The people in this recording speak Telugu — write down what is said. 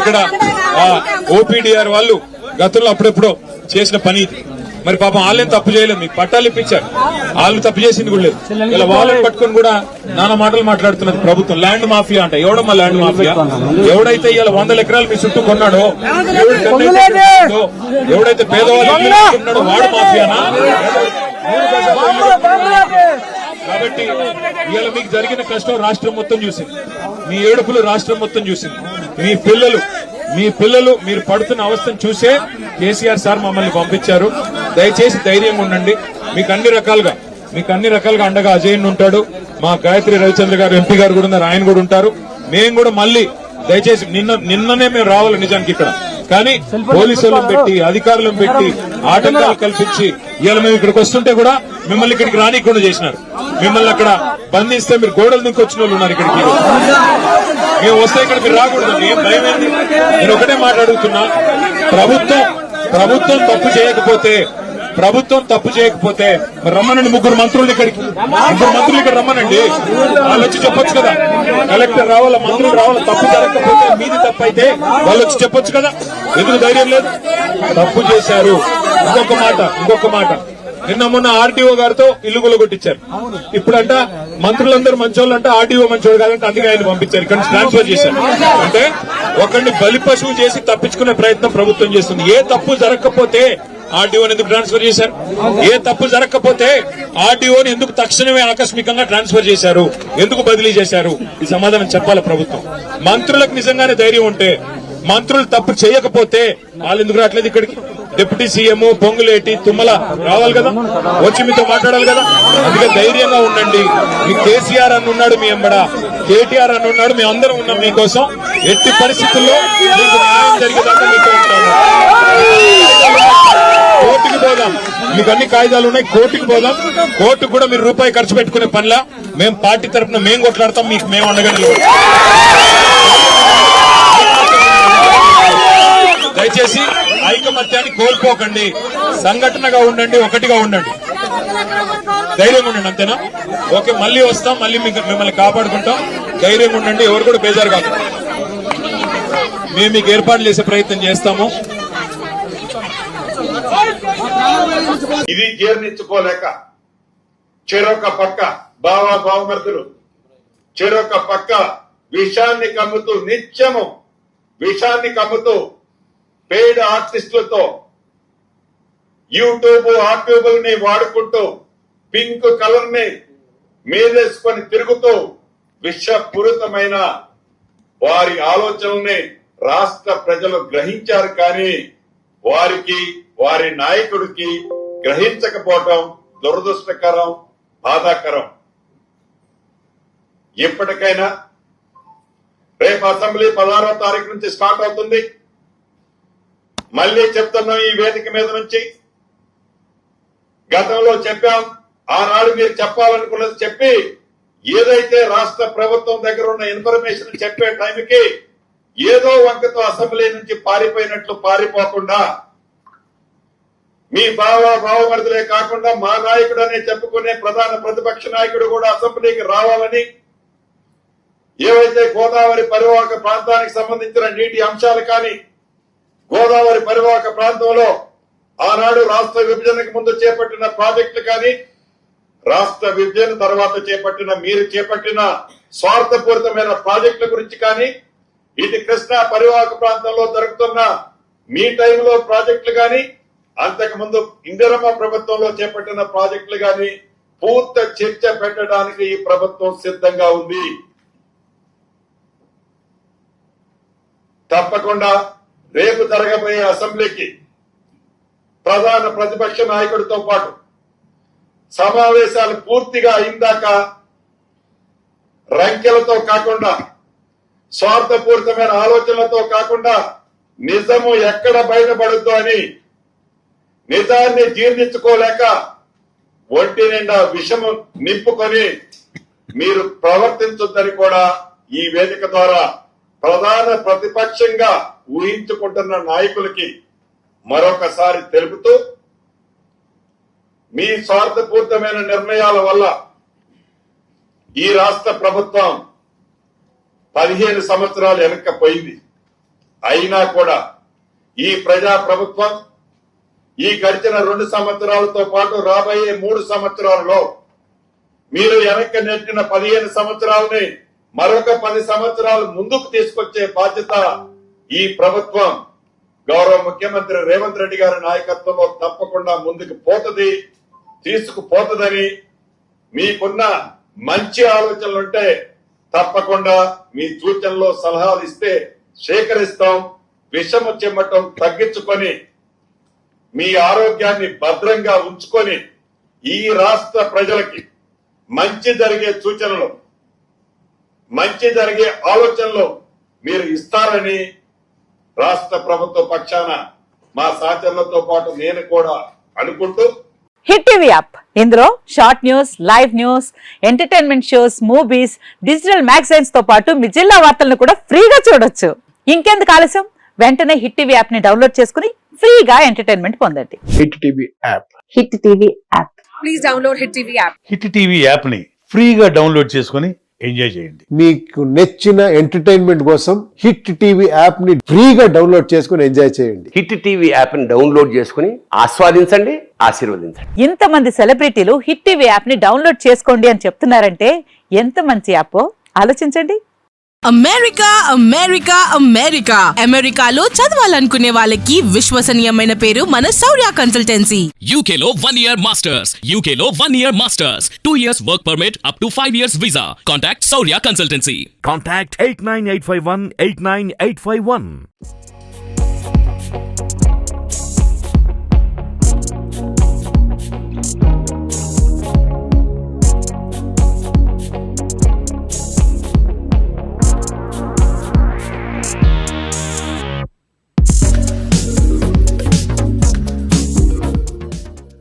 ఇక్కడ ఓపీడీఆర్ వాళ్ళు గతంలో అప్పుడెప్పుడో చేసిన పని ఇది. మరి పాపం వాళ్ళేం తప్పు చేయలేదు, మీకు పట్టాలు ఇప్పించారు, వాళ్ళు తప్పు చేసింది కూడా లేదు. ఇలా వాళ్ళని పట్టుకుని కూడా నానా మాటలు మాట్లాడుతున్నది ప్రభుత్వం. ల్యాండ్ మాఫియా అంట. ఎవడమ్మా ల్యాండ్ మాఫియా? ఎవడైతే ఇలా 100 ఎకరాలు మీ చుట్టూ కొన్నాడో, ఎవడైతే పేదవాళ్ళు కొన్నాడో వాడు మాఫియానా? కాబట్టి ఇవాళ మీకు జరిగిన కష్టం రాష్ట్రం మొత్తం చూసింది, మీ ఏడుపులు రాష్ట్రం మొత్తం చూసింది. మీ పిల్లలు మీరు పడుతున్న అవస్థను చూసే కేసీఆర్ సార్ మమ్మల్ని పంపించారు. దయచేసి ధైర్యంగా ఉండండి. మీకు అన్ని రకాలుగా అండగా అజయ్ ఉంటాడు, మా గాయత్రి రవిచంద్ర గారు ఎంపీ గారు కూడా ఉన్నారు, ఆయన కూడా ఉంటారు. మేము కూడా మళ్ళీ దయచేసి నిన్ననే మేము రావాలి నిజానికి ఇక్కడ, కానీ పోలీసులను పెట్టి అధికారులను పెట్టి ఆటంకాలు కల్పించి ఇవాళ మేము ఇక్కడికి వస్తుంటే కూడా మిమ్మల్ని ఇక్కడికి రానికుండా చేసినారు. మిమ్మల్ని అక్కడ బంధిస్తే మీరు గోడలు దించి వచ్చిన వాళ్ళు ఉన్నారు ఇక్కడికి. మేము వస్తే ఇక్కడ మీరు రాకూడదు. ఏం భయం ఏంది? నేను ఒకటే మాట్లాడుతున్నా, ప్రభుత్వం తప్పు చేయకపోతే మరి రమ్మనండి ముగ్గురు మంత్రులు ఇక్కడ రమ్మనండి. వాళ్ళు వచ్చి చెప్పొచ్చు కదా, కలెక్టర్ రావాలా, మంత్రులు రావాలా. తప్పు జరగకపోతే మీది తప్పు అయితే వాళ్ళు వచ్చి చెప్పొచ్చు కదా. ఎందుకు ధైర్యం లేదు? తప్పు చేశారు. ఇంకొక మాట నిన్న మొన్న ఆర్డీఓ గారితో ఇల్లు కొలగొట్టించారు. ఇప్పుడంట మంత్రులందరూ మంచోళ్ళు అంట, ఆర్డీఓ మంచోడు కాదంటే అందుకే ఆయన పంపించారు, ఇక్కడ ట్రాన్స్ఫర్ చేశారు. అంటే ఒకరిని బలి పశువు చేసి తప్పించుకునే ప్రయత్నం ప్రభుత్వం చేస్తుంది. ఏ తప్పు జరగకపోతే ఆర్డీఓని ఎందుకు ట్రాన్స్ఫర్ చేశారు? ఏ తప్పు జరగకపోతే ఆర్డీఓని ఎందుకు తక్షణమే ఆకస్మికంగా ట్రాన్స్ఫర్ చేశారు? ఎందుకు బదిలీ చేశారు? ఈ సమాధానం చెప్పాలి ప్రభుత్వం. మంత్రులకు నిజంగానే ధైర్యం ఉంటే, మంత్రులు తప్పు చేయకపోతే వాళ్ళు ఎందుకు రావట్లేదు ఇక్కడికి? డిప్యూటీ సీఎం పొంగులేటి తుమ్మల రావాలి కదా, వచ్చి మీతో మాట్లాడాలి కదా. అందుకే ధైర్యంగా ఉండండి. మీ కేసీఆర్ అని ఉన్నాడు మీ ఎంబడ, కేటీఆర్ అని ఉన్నాడు, మేము అందరం ఉన్నాం మీకోసం. ఎట్టి పరిస్థితుల్లో మీకు న్యాయం జరిగేదాకా మీతో ఉంటాము. కోర్టుకి పోదాం, మీకు అన్ని కాయిదాలు ఉన్నాయి, కోర్టుకి పోదాం. కోర్టుకు కూడా మీరు రూపాయి ఖర్చు పెట్టుకునే పనిలా మేము పార్టీ తరఫున మేము కొట్లాడతాం, మీకు మేము అండగా నిలబడతాం. దయచేసి ఐకమత్యాన్ని కోల్పోకండి, సంఘటనగా ఉండండి, ఒకటిగా ఉండండి, ధైర్యంగా ఉండండి. అంతేనా? ఓకే, మళ్ళీ వస్తాం, మళ్ళీ మిమ్మల్ని కాపాడుకుంటాం. ధైర్యంగా ఉండండి, ఎవరు కూడా బేజారు కాదు. మేము మీకు ఏర్పాట్లు చేసే ప్రయత్నం చేస్తాము. ఇది జీర్ణించుకోలేక చెరొక పక్క బావమర్దులు చెరొక పక్క విషాన్ని కమ్ముతూ, నిత్యము విషాన్ని కమ్ముతూ పెయిడ్ ఆర్టిస్టులతో యూట్యూబ్ ఆర్ట్యూబుల్ని వాడుకుంటూ పింక్ కలర్ ని మీదేసుకొని తిరుగుతూ విషపూరితమైన వారి ఆలోచనల్ని రాష్ట్ర ప్రజలు గ్రహించారు. కానీ వారికి, వారి నాయకుడికి గ్రహించకపోవటం దురదృష్టకరం, బాధాకరం. ఇప్పటికైనా రేపు అసెంబ్లీ 16వ తారీఖు నుంచి స్టార్ట్ అవుతుంది. మళ్లీ చెప్తున్నాం ఈ వేదిక మీద నుంచి, గతంలో చెప్పాం, ఆనాడు మీరు చెప్పాలనుకున్నది చెప్పి ఏదైతే రాష్ట్ర ప్రభుత్వం దగ్గర ఉన్న ఇన్ఫర్మేషన్ చెప్పే టైంకి ఏదో వంకతో అసెంబ్లీ నుంచి పారిపోయినట్లు పారిపోకుండా, మీ బావమరుదులే కాకుండా మా నాయకుడు అనే చెప్పుకునే ప్రధాన ప్రతిపక్ష నాయకుడు కూడా అసెంబ్లీకి రావాలని, ఏవైతే గోదావరి పరివాహక ప్రాంతానికి సంబంధించిన నీటి అంశాలు కానీ, గోదావరి పరివాహక ప్రాంతంలో ఆనాడు రాష్ట్ర విభజనకు ముందు చేపట్టిన ప్రాజెక్టులు కానీ, రాష్ట్ర విభజన తర్వాత మీరు చేపట్టిన స్వార్థపూరితమైన ప్రాజెక్టుల గురించి కానీ, ఇటు కృష్ణా పరివాహక ప్రాంతంలో జరుగుతున్న మీ టైంలో ప్రాజెక్టులు కానీ, అంతకు ముందు ఇందిరమ్మ ప్రభుత్వంలో చేపట్టిన ప్రాజెక్టులు కానీ పూర్తి చర్చ పెట్టడానికి ఈ ప్రభుత్వం సిద్ధంగా ఉంది. తప్పకుండా రేపు జరగబోయే అసెంబ్లీకి ప్రధాన ప్రతిపక్ష నాయకుడితో పాటు సమావేశాలు పూర్తిగా అయిందాక రంకెలతో కాకుండా, స్వార్థపూరితమైన ఆలోచనలతో కాకుండా, నిజము ఎక్కడ బయటపడద్దు అని నిజాన్ని జీర్ణించుకోలేక ఒంటి నిండా విషము నింపుకొని మీరు ప్రవర్తించొద్దని కూడా ఈ వేదిక ద్వారా ప్రధాన ప్రతిపక్షంగా ఊహించుకుంటున్న నాయకులకి మరొకసారి తెలుపుతూ, మీ స్వార్థపూరితమైన నిర్ణయాల వల్ల ఈ రాష్ట్ర ప్రభుత్వం 15 సంవత్సరాలు వెనక్కిపోయింది. అయినా కూడా ఈ ప్రజా ప్రభుత్వం ఈ గడిచిన 2 సంవత్సరాలతో పాటు రాబోయే 3 సంవత్సరాలలో మీరు వెనక్కి నెట్టిన 15 సంవత్సరాలని మరొక 10 సంవత్సరాలు ముందుకు తీసుకొచ్చే బాధ్యత ఈ ప్రభుత్వం గౌరవ ముఖ్యమంత్రి రేవంత్ రెడ్డి గారి నాయకత్వంలో తప్పకుండా ముందుకు తీసుకుపోతుందని మీకున్న మంచి ఆలోచనలుంటే తప్పకుండా మీ సూచనలు సలహాలు ఇస్తే సేకరిస్తాం. విషము చెమ్మటం తగ్గించుకొని మీ ఆరోగ్యాన్ని భద్రంగా ఉంచుకొని ఈ రాష్ట్ర ప్రజలకి మంచి జరిగే సూచనలు, మంచి జరిగే ఆలోచనలు మీరు ఇస్తారని రాష్ట్ర ప్రభుత్వ పక్షాన మా సహచరులతో పాటు నేను కూడా అనుకుంటూ, హిట్ టీవీ యాప్ ఇందులో short news, live news, entertainment shows, movies, digital magazines తో పాటు మీ జిల్లా వార్తలను కూడా ఫ్రీగా చూడొచ్చు. ఇంకెందుకు ఆలస్యం, వెంటనే హిట్ టీవీ యాప్ ని డౌన్లోడ్ చేసుకుని ఫ్రీగా ఎంటర్టైన్మెంట్ పొందండి. Hit TV app. Hit TV app. Please download Hit TV app. Hit TV app ని ఫ్రీగా డౌన్లోడ్ చేసుకుని ఎంజాయ్ చేయండి. మీకు నచ్చిన ఎంటర్టైన్మెంట్ కోసం హిట్ టీవీ యాప్ ని ఫ్రీగా డౌన్లోడ్ చేసుకుని ఎంజాయ్ చేయండి. హిట్ టీవీ యాప్ ని డౌన్లోడ్ చేసుకుని ఆస్వాదించండి, ఆశీర్వదించండి. ఇంతమంది సెలబ్రిటీలు హిట్ టీవీ యాప్ ని డౌన్లోడ్ చేసుకోండి అని చెప్తున్నారంటే ఎంత మంచి యాప్ ఆలోచించండి. అమెరికా అమెరికాలో చదవాలనుకునే వాళ్ళకి విశ్వసనీయమైన పేరు మన శౌర్య కన్సల్టెన్సీ. UK లో 1 year masters. UK లో 1 year masters. 2 years work permit up to 5 years visa. Contact Saurya Consultancy. Contact 89851 89851.